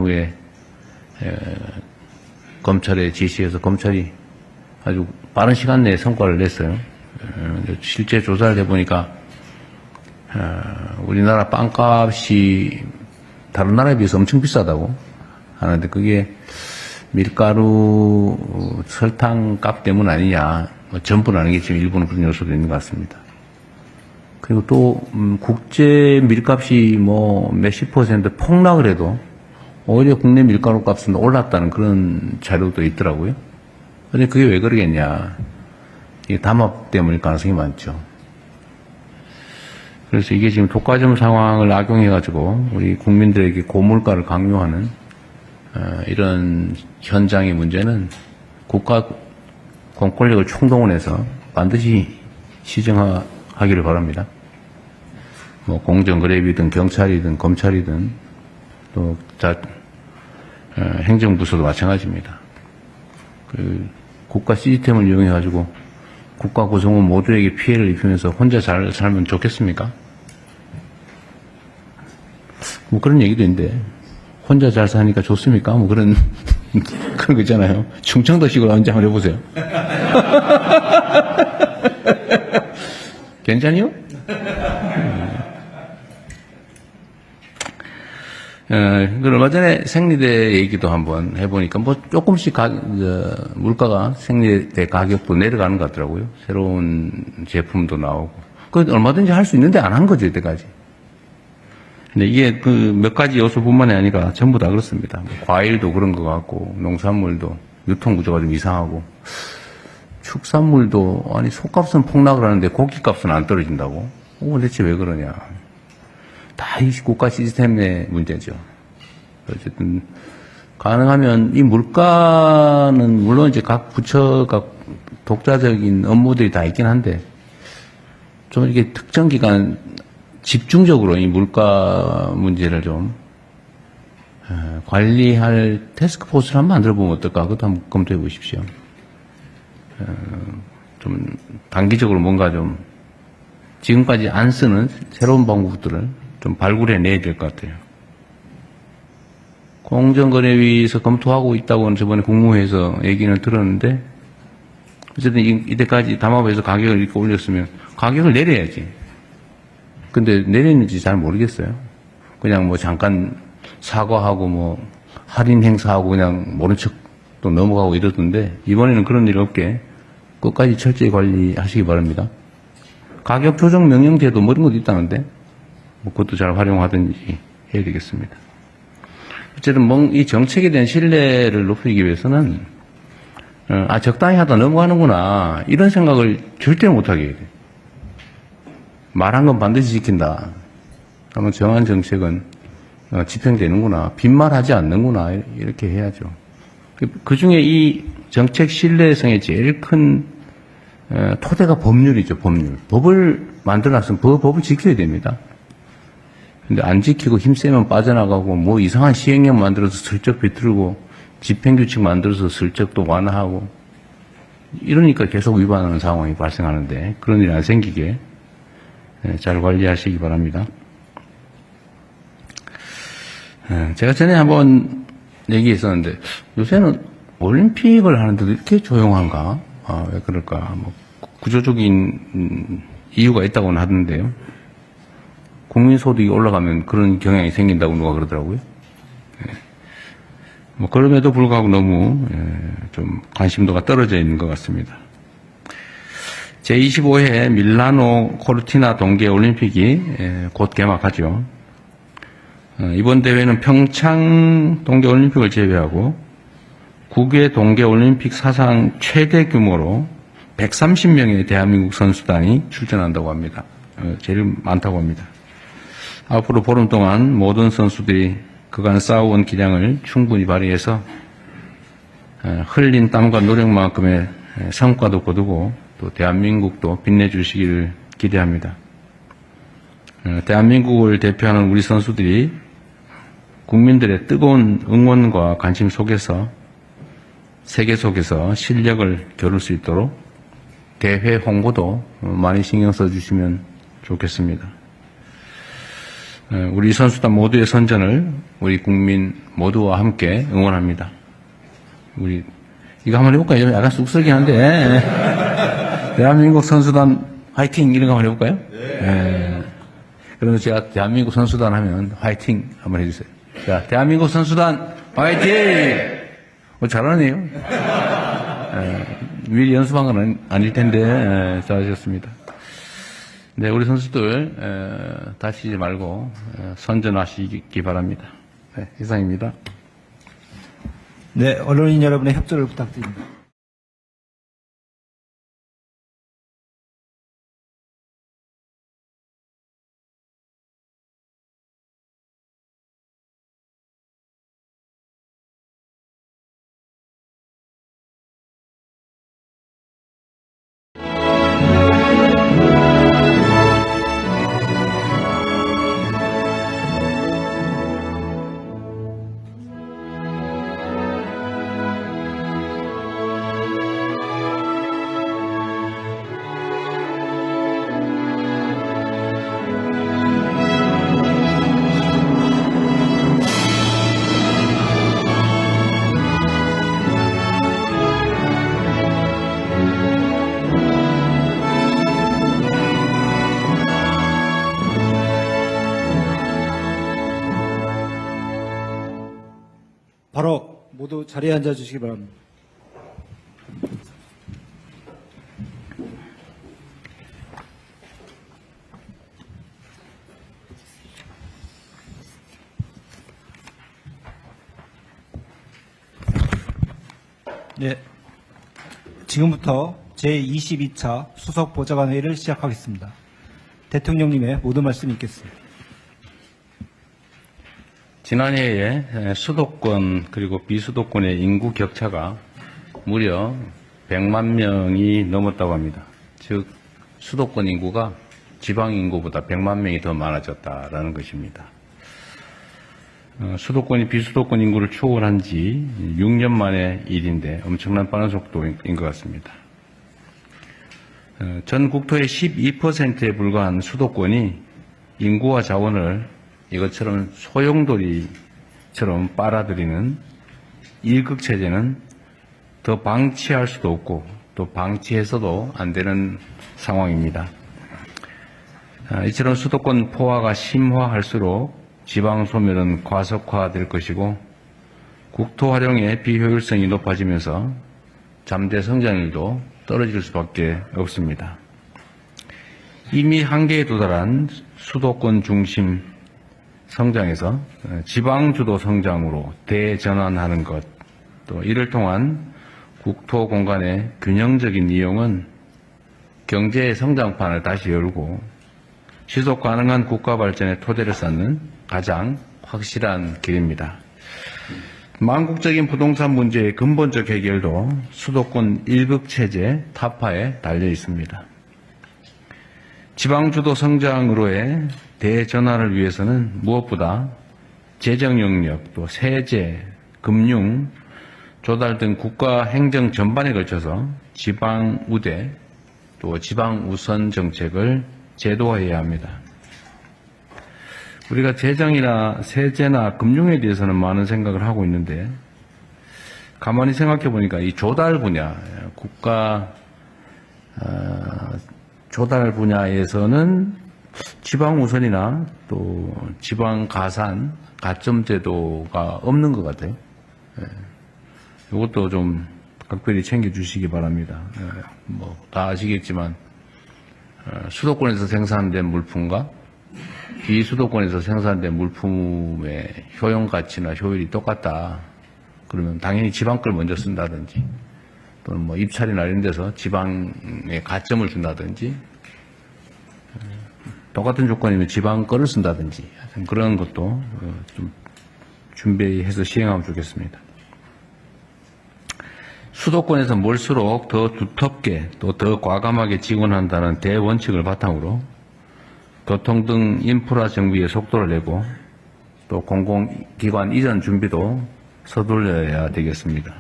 후에 검찰에 지시해서 검찰이 아주 빠른 시간 내에 성과를 냈어요. 실제 조사를 해보니까 우리나라 빵값이 다른 나라에 비해서 엄청 비싸다고 하는데 그게 밀가루, 설탕 값 때문 아니냐. 전부는 아니겠지만 일부는 그런 요소도 있는 것 같습니다. 그리고 또 국제 밀값이 뭐 몇십 퍼센트 폭락을 해도 오히려 국내 밀가루 값은 올랐다는 그런 자료도 있더라고요. 근데 그게 왜 그러겠냐. 이게 담합 때문일 가능성이 많죠. 그래서 이게 지금 독과점 상황을 악용해가지고 우리 국민들에게 고물가를 강요하는 이런 현장의 문제는 국가 공권력을 총동원해서 반드시 시정하기를 바랍니다. 뭐 공정거래위든 경찰이든 검찰이든 또 행정부서도 마찬가지입니다. 그 국가 시스템을 이용해가지고 국가 구성원 모두에게 피해를 입히면서 혼자 잘 살면 좋겠습니까? 뭐 그런 얘기도 있는데 혼자 잘 사니까 좋습니까? 뭐 그런 그런 거 있잖아요. 충청도식으로 언제 한번 해보세요. 괜찮이요? 얼마 전에 생리대 얘기도 한번 해보니까 뭐 조금씩 물가가 생리대 가격도 내려가는 것 같더라고요. 새로운 제품도 나오고. 그 얼마든지 할 수 있는데 안 한 거죠, 이때까지. 근데 이게 그 몇 가지 요소뿐만이 아니라 전부 다 그렇습니다. 과일도 그런 것 같고, 농산물도 유통 구조가 좀 이상하고, 축산물도 아니 소값은 폭락을 하는데 고기값은 안 떨어진다고? 대체 왜 그러냐? 다 이 국가 시스템의 문제죠. 어쨌든 가능하면 이 물가는 물론 이제 각 부처가 독자적인 업무들이 다 있긴 한데 좀 이렇게 특정 기간 집중적으로 이 물가 문제를 좀 관리할 태스크포스를 한번 만들어 보면 어떨까? 그것도 한번 검토해 보십시오. 좀 단기적으로 뭔가 좀 지금까지 안 쓰는 새로운 방법들을 좀 발굴해 내야 될 것 같아요. 공정거래위에서 검토하고 있다고는 저번에 국무회에서 얘기는 들었는데 어쨌든 이때까지 담합에서 가격을 이렇게 올렸으면 가격을 내려야지. 근데 내렸는지 잘 모르겠어요. 그냥 뭐 잠깐 사과하고 뭐 할인 행사하고 그냥 모른 척 또 넘어가고 이러던데 이번에는 그런 일 없게 끝까지 철저히 관리하시기 바랍니다. 가격 조정 명령제도 뭐 이런 것도 있다는데 뭐 그것도 잘 활용하든지 해야 되겠습니다. 어쨌든 이 정책에 대한 신뢰를 높이기 위해서는 적당히 하다 넘어가는구나 이런 생각을 절대 못하게 해야 돼. 말한 건 반드시 지킨다. 그러면 정한 정책은 집행되는구나. 빈말하지 않는구나. 이렇게 해야죠. 그 중에 이 정책 신뢰성의 제일 큰 토대가 법률이죠. 법률. 법을 만들어놨으면 법을 지켜야 됩니다. 근데 안 지키고 힘세면 빠져나가고 뭐 이상한 시행령 만들어서 슬쩍 비틀고 집행규칙 만들어서 슬쩍 또 완화하고 이러니까 계속 위반하는 상황이 발생하는데 그런 일이 안 생기게 잘 관리하시기 바랍니다. 제가 전에 한번 얘기했었는데 요새는 올림픽을 하는데도 이렇게 조용한가? 왜 그럴까? 뭐 구조적인 이유가 있다고는 하던데요. 국민소득이 올라가면 그런 경향이 생긴다고 누가 그러더라고요. 뭐 그럼에도 불구하고 너무 좀 관심도가 떨어져 있는 것 같습니다. 제25회 밀라노 코르티나 동계올림픽이 곧 개막하죠. 이번 대회는 평창 동계올림픽을 제외하고 국외 동계올림픽 사상 최대 규모로 130명의 대한민국 선수단이 출전한다고 합니다. 제일 많다고 합니다. 앞으로 보름 동안 모든 선수들이 그간 쌓아온 기량을 충분히 발휘해서 흘린 땀과 노력만큼의 성과도 거두고 또 대한민국도 빛내주시기를 기대합니다. 대한민국을 대표하는 우리 선수들이 국민들의 뜨거운 응원과 관심 속에서 세계 속에서 실력을 겨룰 수 있도록 대회 홍보도 많이 신경 써주시면 좋겠습니다. 우리 선수단 모두의 선전을 우리 국민 모두와 함께 응원합니다. 우리 이거 한번 해볼까요? 약간 쑥스럽긴 한데 대한민국 선수단 화이팅 이런 거 한번 해볼까요? 네. 그러면 제가 대한민국 선수단 하면 화이팅 한번 해주세요. 자, 대한민국 선수단 화이팅! 잘하네요. 미리 연습한 건 아닐 텐데 잘하셨습니다. 네, 우리 선수들 다치지 말고 선전하시기 바랍니다. 네, 이상입니다. 네, 언론인 여러분의 협조를 부탁드립니다. 바로 모두 자리에 앉아 주시기 바랍니다. 네, 지금부터 제22차 수석 보좌관 회의를 시작하겠습니다. 대통령님의 모든 말씀이 있겠습니다. 지난해에 수도권 그리고 비수도권의 인구 격차가 무려 100만 명이 넘었다고 합니다. 즉 수도권 인구가 지방 인구보다 100만 명이 더 많아졌다라는 것입니다. 수도권이 비수도권 인구를 초월한 지 6년 만의 일인데 엄청난 빠른 속도인 것 같습니다. 전 국토의 12%에 불과한 수도권이 인구와 자원을 이것처럼 소용돌이처럼 빨아들이는 일극체제는 더 방치할 수도 없고 또 방치해서도 안 되는 상황입니다. 이처럼 수도권 포화가 심화할수록 지방 소멸은 과속화될 것이고 국토 활용의 비효율성이 높아지면서 잠재 성장률도 떨어질 수밖에 없습니다. 이미 한계에 도달한 수도권 중심 성장에서 지방주도 성장으로 대전환하는 것, 또 이를 통한 국토 공간의 균형적인 이용은 경제의 성장판을 다시 열고 지속 가능한 국가 발전의 토대를 쌓는 가장 확실한 길입니다. 망국적인 부동산 문제의 근본적 해결도 수도권 일극체제 타파에 달려 있습니다. 지방주도 성장으로의 대전환을 위해서는 무엇보다 재정 영역, 또 세제, 금융, 조달 등 국가 행정 전반에 걸쳐서 지방 우대, 또 지방 우선 정책을 제도화해야 합니다. 우리가 재정이나 세제나 금융에 대해서는 많은 생각을 하고 있는데 가만히 생각해 보니까 이 조달 분야, 국가 조달 분야에서는 지방 우선이나 또 지방 가산, 가점 제도가 없는 것 같아요. 이것도 좀 각별히 챙겨주시기 바랍니다. 뭐 다 아시겠지만 수도권에서 생산된 물품과 비수도권에서 생산된 물품의 효용 가치나 효율이 똑같다. 그러면 당연히 지방 걸 먼저 쓴다든지 또는 뭐 입찰이나 이런 데서 지방에 가점을 준다든지 똑같은 조건이면 지방 거를 쓴다든지 그런 것도 좀 준비해서 시행하면 좋겠습니다. 수도권에서 몰수록 더 두텁게 또 더 과감하게 지원한다는 대원칙을 바탕으로 교통 등 인프라 정비에 속도를 내고 또 공공기관 이전 준비도 서둘러야 되겠습니다.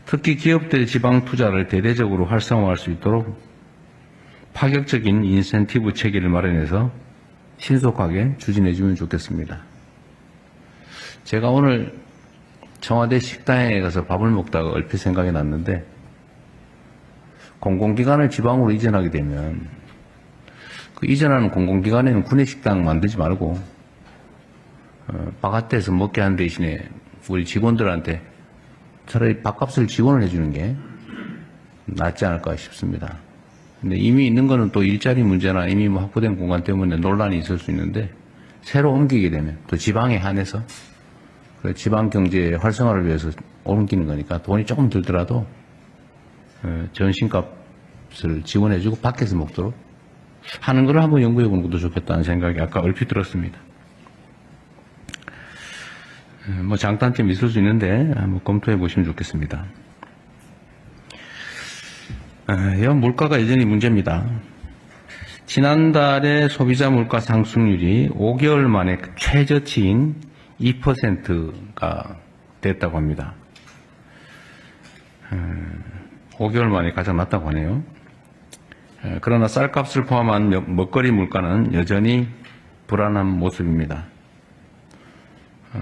특히 기업들의 지방 투자를 대대적으로 활성화할 수 있도록 파격적인 인센티브 체계를 마련해서 신속하게 추진해주면 좋겠습니다. 제가 오늘 청와대 식당에 가서 밥을 먹다가 얼핏 생각이 났는데, 공공기관을 지방으로 이전하게 되면 그 이전하는 공공기관에는 구내식당 만들지 말고 바깥에서 먹게 하는 대신에 우리 직원들한테 차라리 밥값을 지원을 해주는 게 낫지 않을까 싶습니다. 근데 이미 있는 거는 또 일자리 문제나 이미 뭐 확보된 공간 때문에 논란이 있을 수 있는데, 새로 옮기게 되면 또 지방에 한해서 지방 경제 활성화를 위해서 옮기는 거니까 돈이 조금 들더라도 전신값을 지원해주고 밖에서 먹도록 하는 걸 한번 연구해 보는 것도 좋겠다는 생각이 아까 얼핏 들었습니다. 뭐 장단점이 있을 수 있는데 한번 검토해 보시면 좋겠습니다. 물가가 여전히 문제입니다. 지난달에 소비자 물가 상승률이 5개월 만에 최저치인 2%가 됐다고 합니다. 5개월 만에 가장 낮다고 하네요. 그러나 쌀값을 포함한 먹거리 물가는 여전히 불안한 모습입니다.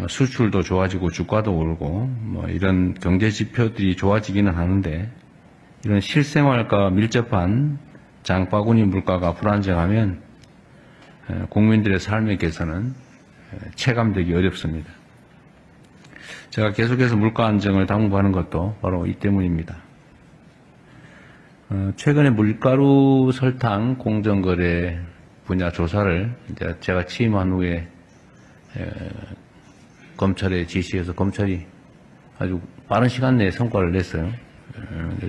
수출도 좋아지고 주가도 오르고 뭐 이런 경제 지표들이 좋아지기는 하는데, 이런 실생활과 밀접한 장바구니 물가가 불안정하면 국민들의 삶의 개선은 체감되기 어렵습니다. 제가 계속해서 물가 안정을 당부하는 것도 바로 이 때문입니다. 최근에 밀가루, 설탕, 공정거래 분야 조사를 이제 제가 취임한 후에 검찰에 지시해서 검찰이 아주 빠른 시간 내에 성과를 냈어요.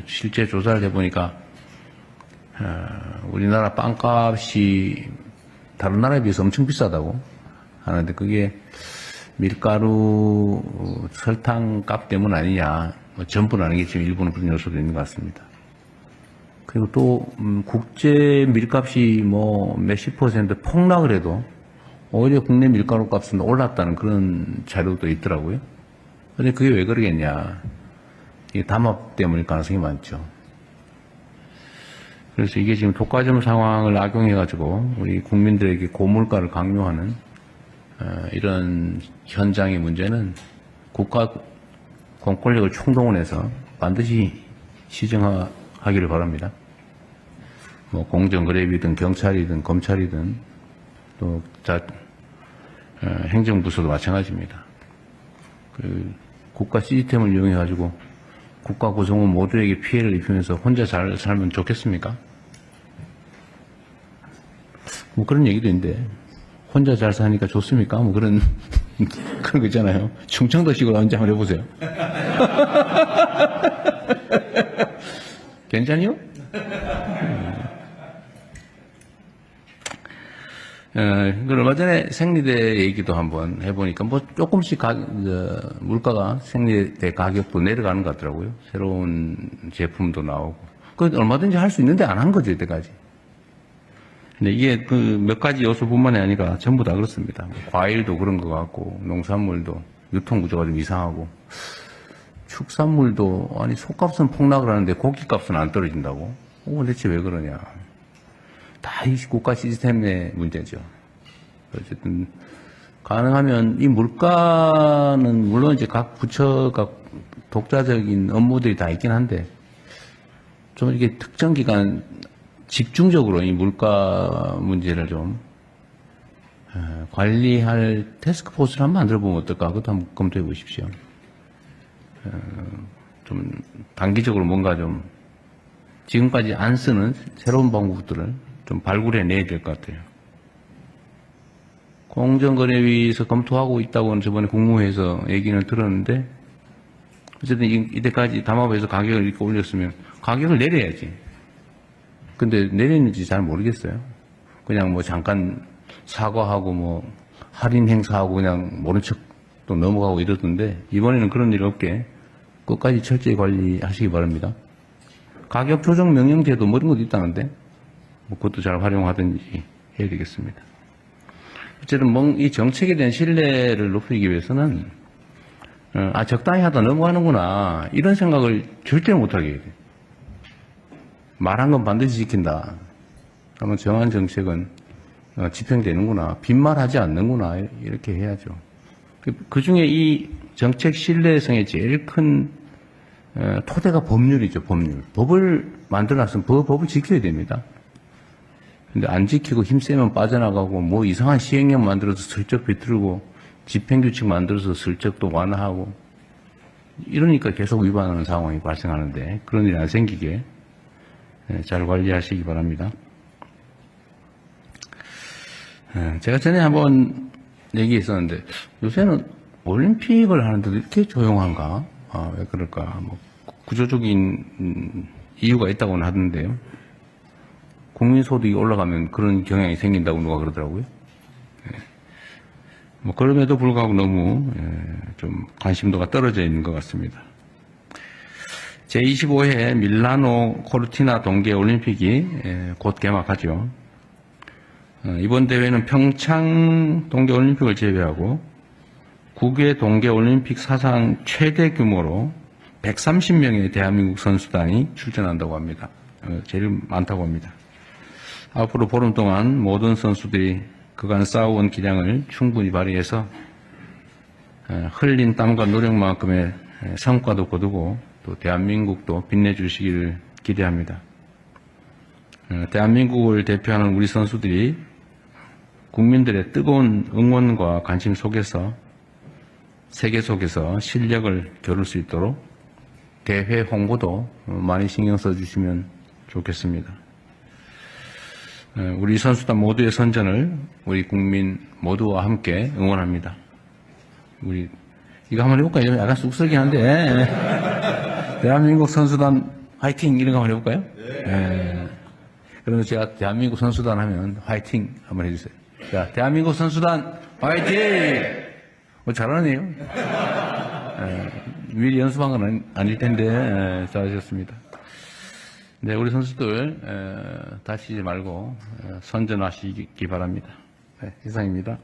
실제 조사를 해보니까 우리나라 빵값이 다른 나라에 비해서 엄청 비싸다고 하는데, 그게 밀가루, 설탕 값 때문 아니냐, 뭐 전부는 아니겠지만 일부는 그런 요소도 있는 것 같습니다. 그리고 또 국제 밀값이 뭐 몇십 % 폭락을 해도 오히려 국내 밀가루 값은 올랐다는 그런 자료도 있더라고요. 근데 그게 왜 그러겠냐. 이게 담합 때문일 가능성이 많죠. 그래서 이게 지금 독과점 상황을 악용해가지고 우리 국민들에게 고물가를 강요하는 이런 현장의 문제는 국가 공권력을 총동원해서 반드시 시정하기를 바랍니다. 뭐 공정거래위든 경찰이든 검찰이든 또 행정부서도 마찬가지입니다. 그 국가 시스템을 이용해가지고 국가 구성원 모두에게 피해를 입히면서 혼자 잘 살면 좋겠습니까? 뭐 그런 얘기도 있는데, 혼자 잘 사니까 좋습니까? 뭐 그런 거 있잖아요. 충청도식으로 언제 한번 해보세요. 괜찮요? 얼마 전에 생리대 얘기도 한번 해보니까 뭐 조금씩 물가가 생리대 가격도 내려가는 것 같더라고요. 새로운 제품도 나오고. 그 얼마든지 할 수 있는데 안 한 거죠, 이때까지. 근데 이게 그 몇 가지 요소뿐만이 아니라 전부 다 그렇습니다. 과일도 그런 것 같고, 농산물도 유통 구조가 좀 이상하고, 축산물도 아니 소값은 폭락을 하는데 고기값은 안 떨어진다고? 대체 왜 그러냐? 다 이 국가 시스템의 문제죠. 어쨌든 가능하면 이 물가는 물론 이제 각 부처가 독자적인 업무들이 다 있긴 한데, 좀 이게 특정 기간 집중적으로 이 물가 문제를 좀 관리할 태스크포스를 한번 만들어보면 어떨까? 그것도 한번 검토해 보십시오. 좀 단기적으로 뭔가 좀 지금까지 안 쓰는 새로운 방법들을 좀 발굴해 내야 될 것 같아요. 공정거래위에서 검토하고 있다고는 저번에 국무회에서 얘기는 들었는데, 어쨌든 이때까지 담합에서 가격을 이렇게 올렸으면 가격을 내려야지. 근데 내렸는지 잘 모르겠어요. 그냥 뭐 잠깐 사과하고 뭐 할인 행사하고 그냥 모른 척 또 넘어가고 이러던데, 이번에는 그런 일 없게 끝까지 철저히 관리하시기 바랍니다. 가격 조정 명령제도 뭐 이런 것도 있다는데, 뭐 그것도 잘 활용하든지 해야 되겠습니다. 어쨌든 이 정책에 대한 신뢰를 높이기 위해서는 적당히 하다 넘어가는구나 이런 생각을 절대 못하게 해야 돼요. 말한 건 반드시 지킨다. 그러면 정한 정책은 집행되는구나. 빈말하지 않는구나. 이렇게 해야죠. 그 중에 이 정책 신뢰성의 제일 큰 토대가 법률이죠. 법률. 법을 만들어놨으면 법을 지켜야 됩니다. 근데 안 지키고 힘세면 빠져나가고 뭐 이상한 시행령 만들어서 슬쩍 비틀고 집행규칙 만들어서 슬쩍 또 완화하고 이러니까 계속 위반하는 상황이 발생하는데 그런 일이 안 생기게 잘 관리하시기 바랍니다. 제가 전에 한번 얘기했었는데 요새는 올림픽을 하는데도 이렇게 조용한가? 왜 그럴까? 뭐 구조적인 이유가 있다고는 하던데요. 국민소득이 올라가면 그런 경향이 생긴다고 누가 그러더라고요. 뭐 그럼에도 불구하고 너무 좀 관심도가 떨어져 있는 것 같습니다. 제25회 밀라노 코르티나 동계올림픽이 곧 개막하죠. 이번 대회는 평창 동계올림픽을 제외하고 국외 동계올림픽 사상 최대 규모로 130명의 대한민국 선수단이 출전한다고 합니다. 제일 많다고 합니다. 앞으로 보름 동안 모든 선수들이 그간 쌓아온 기량을 충분히 발휘해서 흘린 땀과 노력만큼의 성과도 거두고 또 대한민국도 빛내주시기를 기대합니다. 대한민국을 대표하는 우리 선수들이 국민들의 뜨거운 응원과 관심 속에서 세계 속에서 실력을 겨룰 수 있도록 대회 홍보도 많이 신경 써주시면 좋겠습니다. 우리 선수단 모두의 선전을 우리 국민 모두와 함께 응원합니다. 우리 이거 한번 해볼까요? 약간 쑥스럽긴 한데 대한민국 선수단 화이팅 이런 거 한번 해볼까요? 네. 그러면 제가 대한민국 선수단 하면 화이팅 한번 해주세요. 자, 대한민국 선수단 화이팅! 잘하네요. 미리 연습한 건 아닐 텐데 잘하셨습니다. 네, 우리 선수들 다치지 말고 선전하시기 바랍니다. 네, 이상입니다.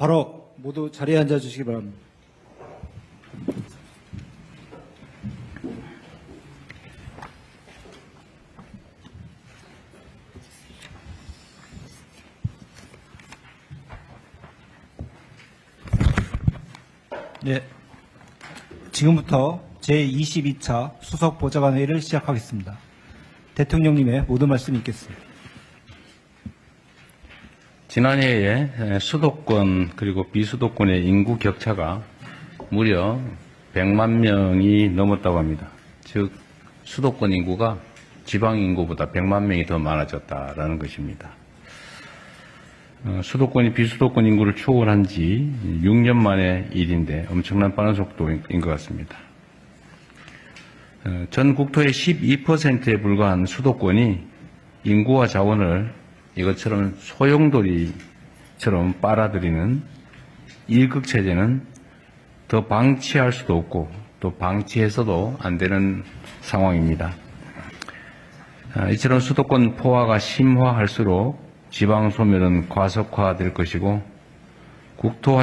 바로 모두 자리에 앉아 주시기 바랍니다. 네. 지금부터 제22차 수석보좌관 회의를 시작하겠습니다. 대통령님의 모든 말씀이 있겠습니다. 지난해에 수도권 그리고 비수도권의 인구 격차가 무려 100만 명이 넘었다고 합니다. 즉 수도권 인구가 지방 인구보다 100만 명이 더 많아졌다라는 것입니다. 수도권이 비수도권 인구를 초월한 지 6년 만의 일인데 엄청난 빠른 속도인 것 같습니다. 전 국토의 12%에 불과한 수도권이 인구와 자원을 이것처럼 소용돌이처럼 빨아들이는 일극체제는 더 방치할 수도 없고 또 방치해서도 안 되는 상황입니다. 이처럼 수도권 포화가 심화할수록 지방 소멸은 과속화될 것이고 국토 활용